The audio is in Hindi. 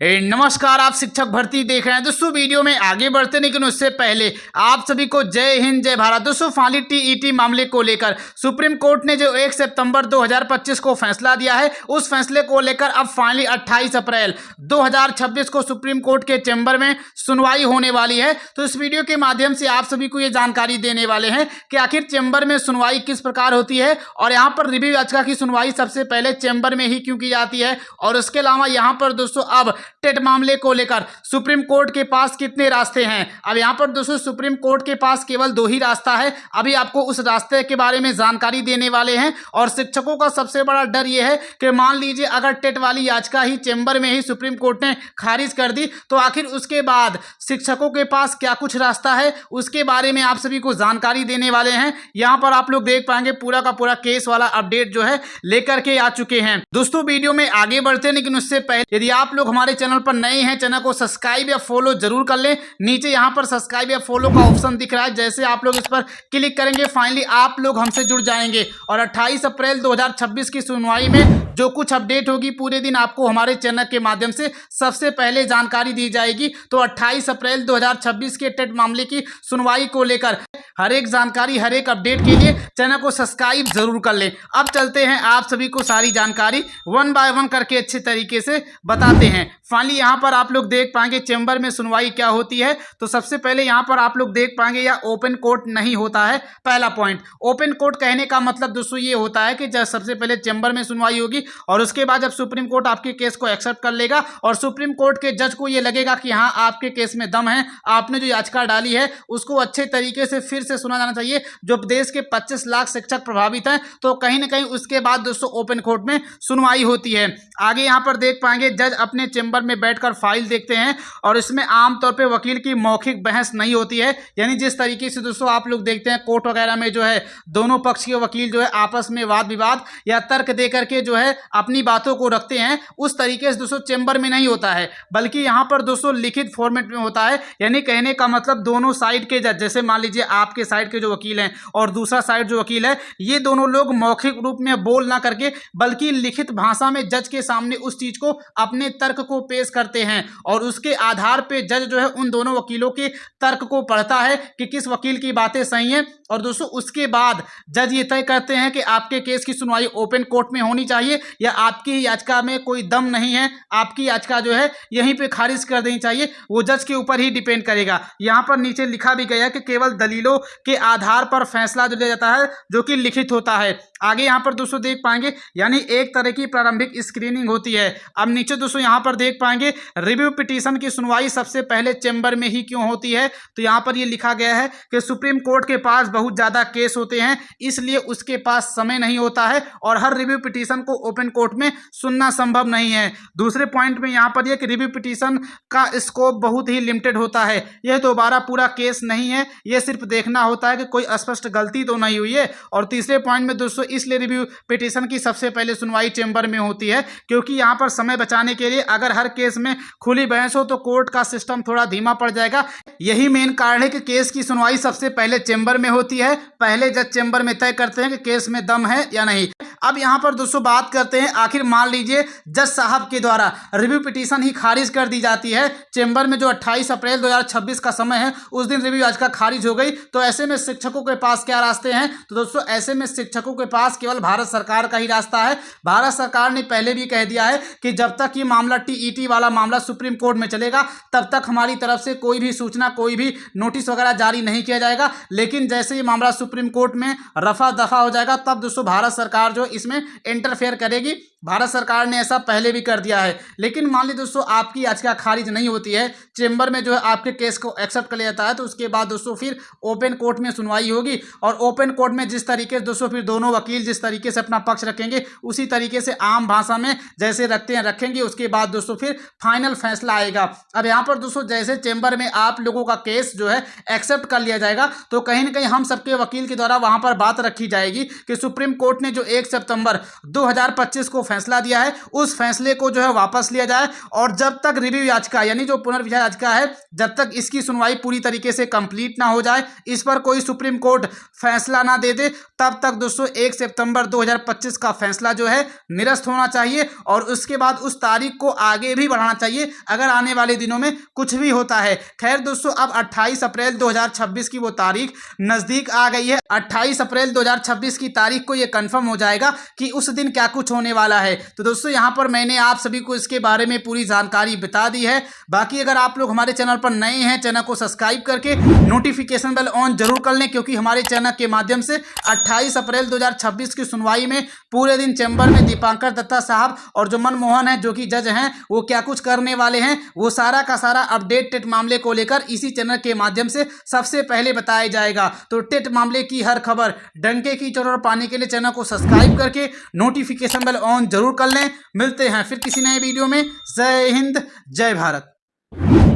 नमस्कार, आप शिक्षक भर्ती देख रहे हैं। दोस्तों वीडियो में आगे बढ़ते लेकिन उससे पहले आप सभी को जय हिंद जय भारत। दोस्तों फाइनली टीईटी मामले को लेकर सुप्रीम कोर्ट ने जो 1 सितंबर 2025 को फैसला दिया है, उस फैसले को लेकर अब फाइनली 28 अप्रैल 2026 को सुप्रीम कोर्ट के चैम्बर में सुनवाई होने वाली है। तो इस वीडियो के माध्यम से आप सभी को ये जानकारी देने वाले हैं कि आखिर चैम्बर में सुनवाई किस प्रकार होती है और यहाँ पर रिव्यू याचिका की सुनवाई सबसे पहले चैम्बर में ही क्यों की जाती है। और उसके अलावा यहाँ पर दोस्तों अब टेट मामले को लेकर सुप्रीम कोर्ट के पास कितने रास्ते हैं। अब यहाँ पर दोस्तों सुप्रीम कोर्ट के पास केवल 2 ही रास्ता है। अभी आपको उस रास्ते के बारे में जानकारी देने वाले हैं। और शिक्षकों का सबसे बड़ा डर यह है कि मान लीजिए अगर टेट वाली याचिका ही चैम्बर में ही सुप्रीम कोर्ट ने खारिज कर दी तो आखिर उसके बाद शिक्षकों के पास क्या कुछ रास्ता है, उसके बारे में आप सभी को जानकारी देने वाले हैं। यहाँ पर आप लोग देख पाएंगे पूरा का पूरा केस वाला अपडेट जो है लेकर के आ चुके हैं। दोस्तों वीडियो में आगे बढ़ते हैं लेकिन उससे पहले यदि आप लोग हमारे चैनल पर नए हैं, चैनल को सब्सक्राइब या फॉलो जरूर कर लें। नीचे यहाँ पर सब्सक्राइब या फॉलो का ऑप्शन दिख रहा है, जैसे आप लोग इस पर क्लिक करेंगे फाइनली आप लोग हमसे जुड़ जाएंगे। और 28 अप्रैल 2026 की सुनवाई में जो कुछ अपडेट होगी पूरे दिन आपको हमारे चैनल के माध्यम से सबसे पहले जानकारी दी जाएगी। तो 28 अप्रैल 2026 के टेट मामले की सुनवाई को लेकर हर एक जानकारी, हर एक अपडेट के लिए चैनल को सब्सक्राइब जरूर कर लें। अब चलते हैं आप सभी को सारी जानकारी वन बाय वन करके अच्छे तरीके से बताते हैं। फाइनली यहाँ पर आप लोग देख पाएंगे चैम्बर में सुनवाई क्या होती है। तो सबसे पहले यहाँ पर आप लोग देख पाएंगे यह ओपन कोर्ट नहीं होता है। पहला पॉइंट, ओपन कोर्ट कहने का मतलब दोस्तों ये होता है कि जब सबसे पहले चैम्बर में सुनवाई होगी और उसके बाद जब सुप्रीम कोर्ट आपके केस को एक्सेप्ट कर लेगा और सुप्रीम कोर्ट के जज को ये लगेगा कि हाँ आपके केस में दम है, आपने जो याचिका डाली है उसको अच्छे तरीके से फिर से सुना जाना चाहिए। जो देश के 25 लाख शिक्षक प्रभावित हैं, तो कहीं ना कहीं उसके बाद दोस्तों ओपन कोर्ट में सुनवाई होती है। आगे यहाँ पर देख पाएंगे जज अपने चैम्बर में बैठकर फाइल देखते हैं और इसमें आमतौर पे वकील की मौखिक बहस नहीं होती है। यानी जिस तरीके से दोस्तों आप लोग देखते हैं कोर्ट वगैरह में जो है दोनों पक्ष के वकील जो है आपस में वाद विवाद या तर्क दे करके जो है अपनी बातों को रखते हैं, उस तरीके से दोस्तों चैम्बर में नहीं होता है, बल्कि यहाँ पर दोस्तों लिखित फॉर्मेट में होता है। यानी कहने का मतलब दोनों साइड के जज, जैसे मान लीजिए आपके साइड के जो वकील हैं और दूसरा साइड जो वकील है, ये दोनों लोग मौखिक रूप में बोल ना करके बल्कि लिखित भाषा में जज के सामने उस चीज को अपने तर्क को पेश करते हैं और उसके आधार पे जज जो है उन दोनों वकीलों के तर्क को पढ़ता है कि किस वकील की बातें सही हैं। और दोस्तों उसके बाद जज ये तय करते हैं कि आपके केस की सुनवाई ओपन कोर्ट में होनी चाहिए या आपकी याचिका में कोई दम नहीं है, आपकी याचिका जो है यहीं पे खारिज कर देनी चाहिए। वो जज के ऊपर ही डिपेंड करेगा। यहाँ पर नीचे लिखा भी गया है कि केवल दलीलों के आधार पर फैसला जो लिया जाता है जो कि लिखित होता है। आगे यहाँ पर दोस्तों देख पाएंगे यानी एक तरह की प्रारंभिक स्क्रीनिंग होती है। अब नीचे दोस्तों यहाँ पर देख पाएंगे रिव्यू पिटीशन की सुनवाई सबसे पहले चैम्बर में ही क्यों होती है। तो यहाँ पर ये लिखा गया है कि सुप्रीम कोर्ट के पास बहुत ज्यादा केस होते हैं, इसलिए उसके पास समय नहीं होता है और हर रिव्यू पिटीशन को ओपन कोर्ट में सुनना संभव नहीं है। दूसरे पॉइंट में यहाँ पर यह कि रिव्यू पिटीशन का स्कोप बहुत ही लिमिटेड होता है। यह दोबारा पूरा केस नहीं है, यह सिर्फ देखना होता है कि कोई स्पष्ट गलती तो नहीं हुई है। और तीसरे पॉइंट में दोस्तों इसलिए रिव्यू पिटीशन की सबसे पहले सुनवाई चैम्बर में होती है क्योंकि यहाँ पर समय बचाने के लिए अगर हर केस में खुली बहस हो तो कोर्ट का सिस्टम थोड़ा धीमा पड़ जाएगा। यही मेन कारण है कि केस की सुनवाई सबसे पहले चैम्बर में होती है। पहले जज चैम्बर में तय करते हैं कि केस में दम है या नहीं। अब यहाँ पर दोस्तों बात करते हैं, आखिर मान लीजिए जज साहब के द्वारा रिव्यू पिटीशन ही खारिज कर दी जाती है चैम्बर में, जो 28 अप्रैल 2026 का समय है उस दिन रिव्यू याचिका खारिज हो गई, तो ऐसे में शिक्षकों के पास क्या रास्ते हैं। तो दोस्तों ऐसे में शिक्षकों के पास केवल भारत सरकार का ही रास्ता है। भारत सरकार ने पहले भी कह दिया है कि जब तक ये मामला टीईटी वाला मामला सुप्रीम कोर्ट में चलेगा तब तक हमारी तरफ से कोई भी सूचना, कोई भी नोटिस वगैरह जारी नहीं किया जाएगा। लेकिन जैसे ये मामला सुप्रीम कोर्ट में रफा दफा हो जाएगा तब दोस्तों भारत सरकार जो इसमें इंटरफेयर करेगी। भारत सरकार ने ऐसा पहले भी कर दिया है। लेकिन मान लीजिए दोस्तों आपकी याचिका खारिज नहीं होती है, चैम्बर में जो है आपके केस को एक्सेप्ट कर लिया जाता है, तो उसके बाद दोस्तों फिर ओपन कोर्ट में सुनवाई होगी। और ओपन कोर्ट में जिस तरीके से दोस्तों फिर दोनों वकील जिस तरीके से अपना पक्ष रखेंगे उसी तरीके से आम भाषा में जैसे रखते हैं रखेंगे। उसके बाद दोस्तों फिर फाइनल फैसला आएगा। अब यहाँ पर दोस्तों जैसे चैम्बर में आप लोगों का केस जो है एक्सेप्ट कर लिया जाएगा तो कहीं ना कहीं हम सबके वकील के द्वारा वहां पर बात रखी जाएगी कि सुप्रीम कोर्ट ने जो 1 सितंबर 2025 को फैसला दिया है उस फैसले को जो है वापस लिया जाए और जब तक रिव्यू याचिका यानी जो पुनर्विचार याचिका है जब तक इसकी सुनवाई पूरी तरीके से कंप्लीट ना हो जाए, इस पर कोई सुप्रीम कोर्ट फैसला ना दे दे, तब तक दोस्तों 1 सितंबर 2025 का फैसला जो है निरस्त होना चाहिए और उसके बाद उस तारीख को आगे भी बढ़ाना चाहिए अगर आने वाले दिनों में कुछ भी होता है। खैर दोस्तों, अब 28 अप्रैल 2026 की वो तारीख नज़दीक आ गई है। 28 अप्रैल 2026 की तारीख को ये कंफर्म हो जाएगा कि उस दिन क्या कुछ होने वाला है। तो दोस्तों यहाँ पर मैंने आप सभी को इसके बारे में पूरी जानकारी बता दी है। बाकी अगर आप लोग हमारे चैनल पर नए हैं, चैनल को सब्सक्राइब करके नोटिफिकेशन बेल ऑन जरूर कर लें, क्योंकि हमारे चैनल के माध्यम से 28 अप्रैल 2026 की सुनवाई में पूरे दिन चैम्बर में दीपांकर दत्ता साहब और जो मनमोहन है जो कि जज हैं वो क्या कुछ करने वाले हैं, वो सारा का सारा अपडेट टेट मामले को लेकर इसी चैनल के माध्यम से सबसे पहले बताया जाएगा। तो टेट मामले की हर खबर डंके की चोट पाने के लिए चैनल को सब्सक्राइब करके नोटिफिकेशन बेल ऑन जरूर कर लें। मिलते हैं फिर किसी नए वीडियो में। जय हिंद, जय भारत।